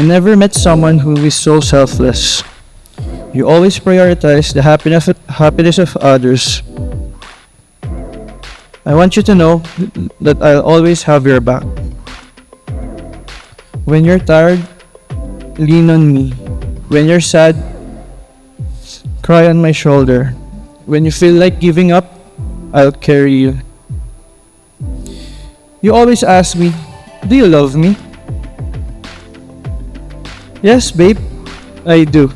I never met someone who is so selfless. You always prioritize the happiness of others. I want you to know that I'll always have your back. When you're tired, lean on me. When you're sad, cry on my shoulder. When you feel like giving up, I'll carry you. You always ask me, do you love me? Yes, babe, I do.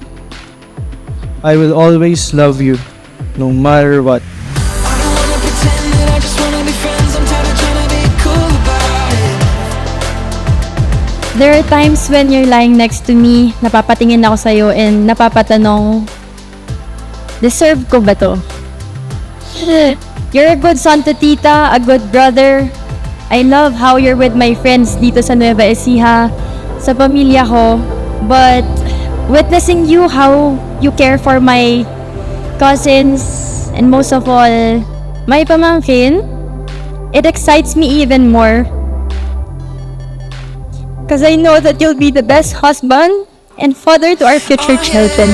I will always love you, no matter what. I don't wanna pretend that I just wanna be friends. I'm tired of trying to be cool about it. There are times when you're lying next to me, napapatingin ako sa'yo and napapatanong, deserve ko ba to? You're a good son to tita, a good brother. I love how you're with my friends dito sa Nueva Ecija, sa pamilya ko. But witnessing you, how you care for my cousins, and most of all, my pamangkin, it excites me even more. Because I know that you'll be the best husband and father to our future children.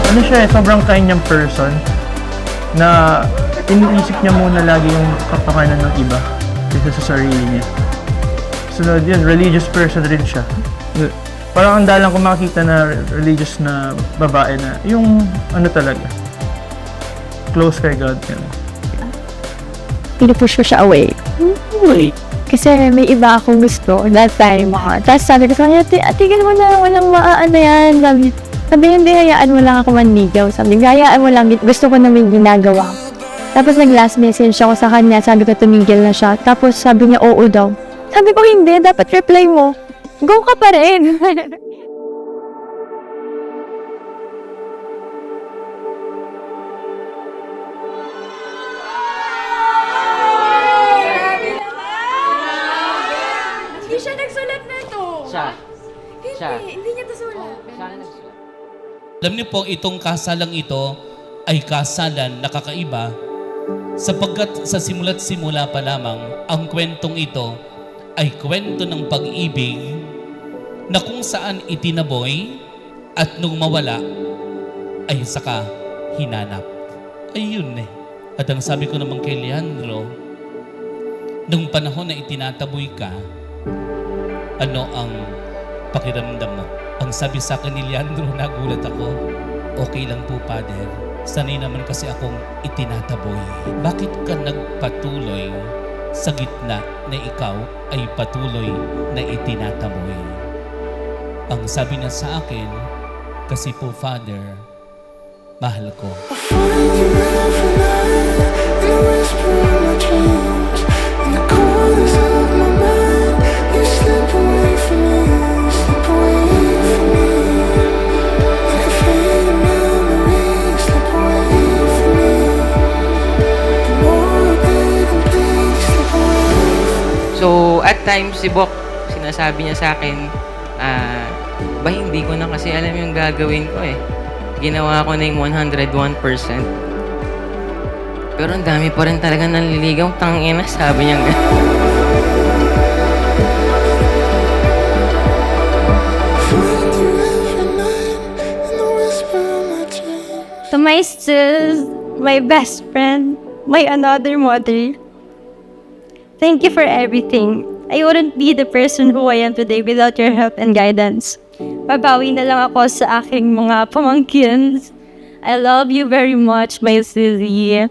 Ano siya sobrang kind niyang person na iniisip niya muna lagi yung kapakanan ng iba kaysa sa sarili niya. Sunod yun, religious person rin siya. Parang ang dalang ko makita na religious na babae na yung ano talaga, close kay God. Yan. Pinupush ko siya away. Kasi may iba akong gusto that time. Tapos sabi ko sa kanya, tigil mo na, walang maaano yan. Sabi hindi, hayaan mo lang ako manligaw. Sabi, hayaan mo lang, gusto ko na may ginagawa. Tapos nag-last message ako sa kanya, sabi ko tumigil na siya. Tapos sabi niya, oo daw. Sabi ko, hindi, dapat reply mo. Go ka pa rin. Hindi siya nagsulat na to. Hindi niya to sulat. Alam niyo po, itong kasalang ito ay kasalan na kakaiba sapagkat sa simula't simula pa lamang, ang kwentong ito ay kwento ng pag-ibig na kung saan itinaboy at nung mawala ay saka hinanap. Ayun eh. At ang sabi ko naman kay Leandro, nung panahon na itinataboy ka, ano ang pakiramdam mo? Ang sabi sa akin ni Leandro, nagulat ako, okay lang po, Father. Sanay naman kasi akong itinataboy. Bakit ka nagpatuloy sa gitna na ikaw ay patuloy na itinataboy? Ang sabi niya sa akin, kasi po, Father, mahal ko. I find you every night in a whisper in my dreams. In the corners of my mind, you slip away from me, slip away from me. Like a fading memory, slip away from me. The more I didn't think, slip away from me. So, at times, si Bok, sinasabi niya sa akin, ba hindi ko na kasi alam yung gagawin ko eh. Ginawa ko na yung 101%. Pero ang dami pa rin talaga nanliligaw. Tangina, sabi niya nga. Find you every night in the whisper of my dreams. To my sis, my best friend, my another mother, thank you for everything. I wouldn't be the person who I am today without your help and guidance. Babawi na lang ako sa aking mga pamangkin. I love you very much, my sissy.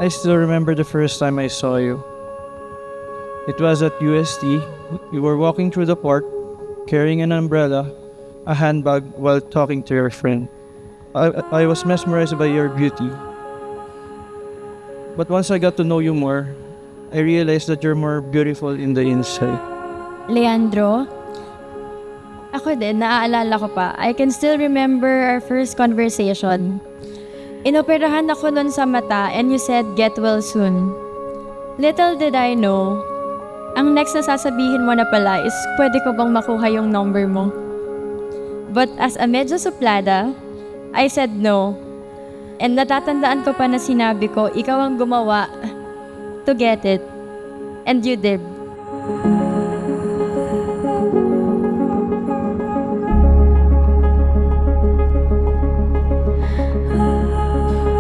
I still remember the first time I saw you. It was at UST. You were walking through the park, carrying an umbrella, a handbag while talking to your friend. I was mesmerized by your beauty. But once I got to know you more, I realized that you're more beautiful in the inside. Leandro, ako din, naaalala ko pa. I can still remember our first conversation. Inoperahan ako nun sa mata and you said, get well soon. Little did I know, ang next na sasabihin mo na pala is, pwede ko bang makuha yung number mo? But as a medyo suplada, I said no. And natatandaan ko pa na sinabi ko, ikaw ang gumawa to get it. And you did.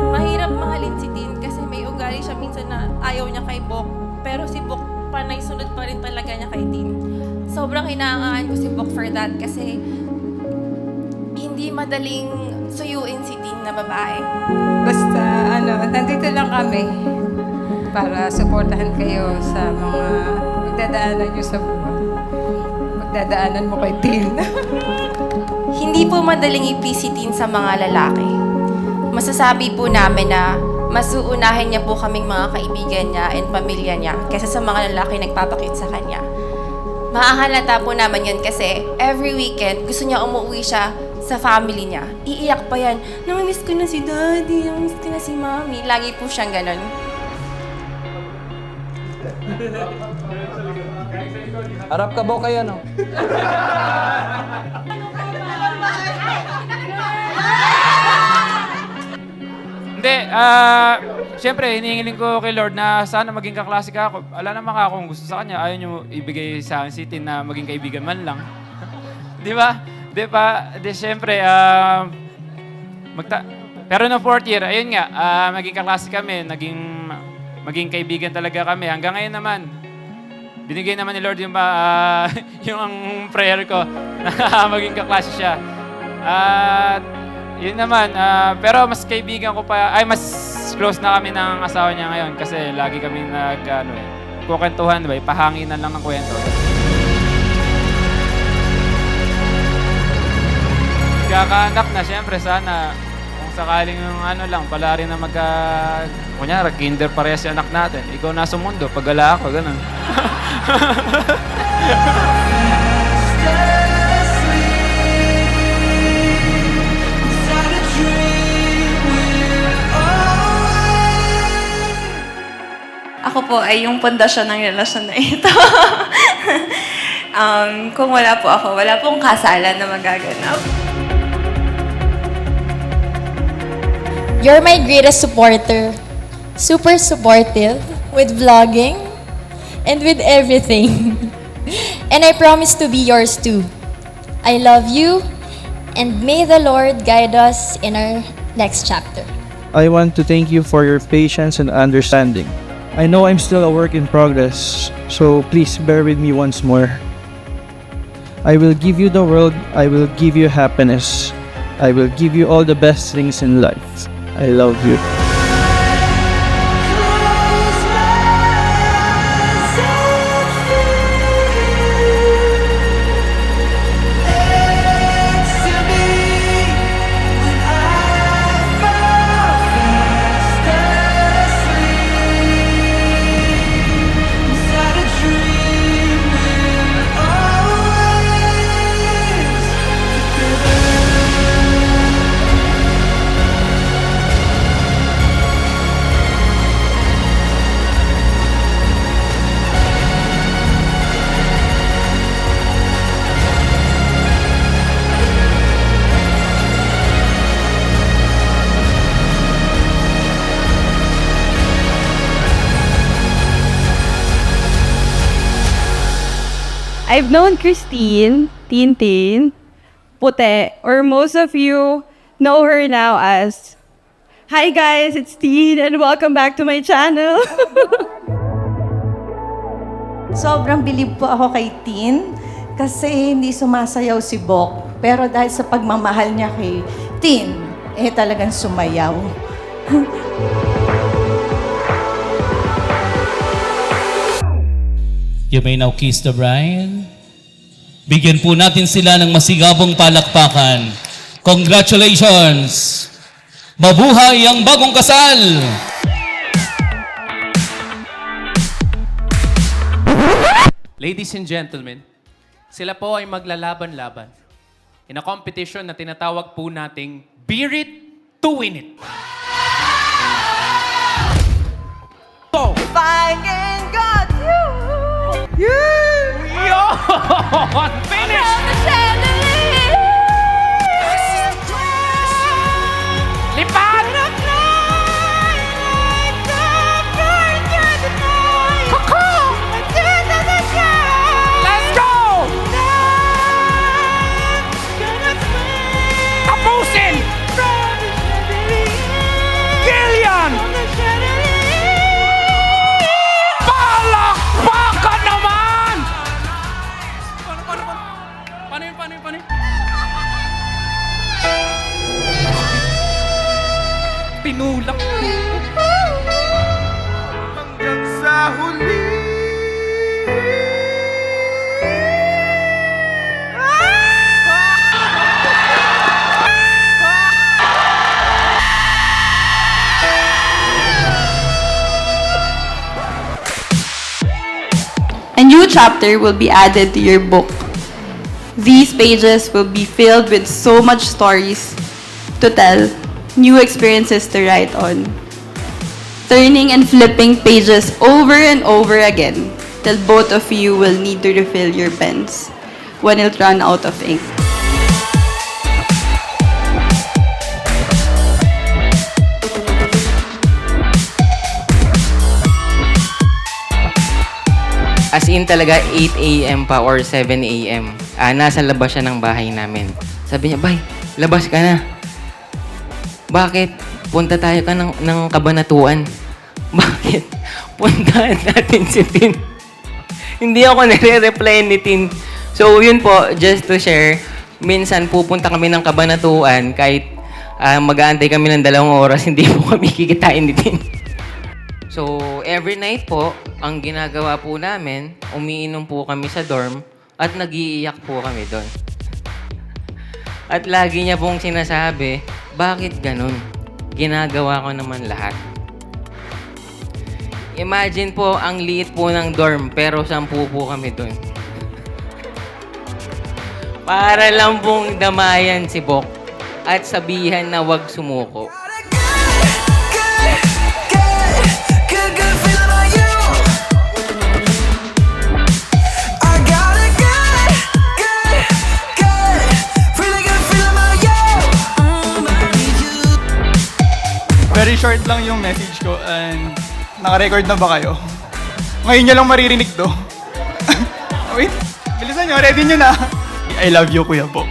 Mahirap mahalin si Tin kasi may ugali siya minsan na ayaw niya kay Bok. Pero si Bok panay sunod pa rin talaga niya kay Tin. Sobrang hinahangaan ko si Bok for that kasi hindi madaling suyuin si Tin na babae. Basta nandito lang kami para suportahan kayo sa mga magdadaanan nyo sa buhay. Magdadaanan mo kay Tin. Hindi po madaling ipisitin sa mga lalaki. Masasabi po namin na mas uunahin niya po kaming mga kaibigan niya and pamilya niya kaysa sa mga lalaki nagpapakit sa kanya. Maahalata po naman yun kasi every weekend gusto niya umuwi siya sa family niya. Iiyak pa yan, namimiss ko na si daddy, namimiss ko na si mommy. Lagi po siyang ganon. Harap ka ba kayo, no? Hindi, siyempre, hinihingiling ko kay Lord na sana maging kaklase ka ako. Wala naman ka akong gusto sa kanya. Ayaw niyo ibigay sa akin si Tin na maging kaibigan man lang. Di ba? Di ba? Di, siyempre, pero no fourth year, ayun nga, maging kaklase kami, maging kaibigan talaga kami. Hanggang ngayon naman, binigay naman ni Lord yung, yung ang prayer ko na maging kaklase siya. At yun naman, pero mas kaibigan ko pa, mas close na kami ng asawa niya ngayon kasi lagi kami kukwentuhan, diba? Pahanginan lang ng kwento. Kakaanak na, siyempre sana kung sakaling yung lang, pala rin na kunyari, kinder parehas yung anak natin. Ikaw nasa mundo, pag-ala ako, ganun. Ako po ay yung pundasyon ng relasyon na ito. Kung wala po ako, wala pong kasalan na magaganap. You're my greatest supporter. Super supportive with vlogging and with everything. And I promise to be yours too. I love you and may the Lord guide us in our next chapter. I want to thank you for your patience and understanding. I know I'm still a work in progress, so please bear with me once more. I will give you the world, I will give you happiness, I will give you all the best things in life. I love you. I've known Christine, Tintin, Pute, or most of you know her now as, "Hi guys, it's Tin and welcome back to my channel." Sobrang bilib po ako kay Tin kasi hindi sumasayaw si Bok. Pero dahil sa pagmamahal niya kay Tin, talagang sumayaw. You may now kiss the bride. Bigyan po natin sila ng masigabong palakpakan. Congratulations! Mabuhay ang bagong kasal! Ladies and gentlemen, sila po ay maglalaban-laban in a competition na tinatawag po nating Beer It to Win It. Go! If I can got you! Yon! Finish! tinulak ko. Hanggang sa huli. A new chapter will be added to your book. These pages will be filled with so much stories to tell, new experiences to write on. Turning and flipping pages over and over again till both of you will need to refill your pens when it'll run out of ink. As in talaga 8 a.m. pa or 7 a.m. Nasa labas siya ng bahay namin. Sabi niya, "Bay, labas ka na." "Bakit? Punta tayo ka ng Kabanatuan." "Bakit? Puntahan natin si Tin." Hindi ako nire-reply ni Tin. So yun po, just to share, minsan pupunta kami ng Kabanatuan kahit mag-aantay kami ng 2 oras, hindi po kami kikitain ni Tin. So, every night po, ang ginagawa po namin, umiinom po kami sa dorm at nag-iiyak po kami doon. At lagi niya pong sinasabi, "Bakit ganun? Ginagawa ko naman lahat." Imagine po, ang liit po ng dorm, pero 10 po kami doon. Para lang pong damayan si Bok at sabihan na wag sumuko. Very short lang yung message ko and naka-record na ba kayo? Ngayon nyo lang maririnig to. Wait, bilisan nyo, ready nyo na. I love you, Kuya Po.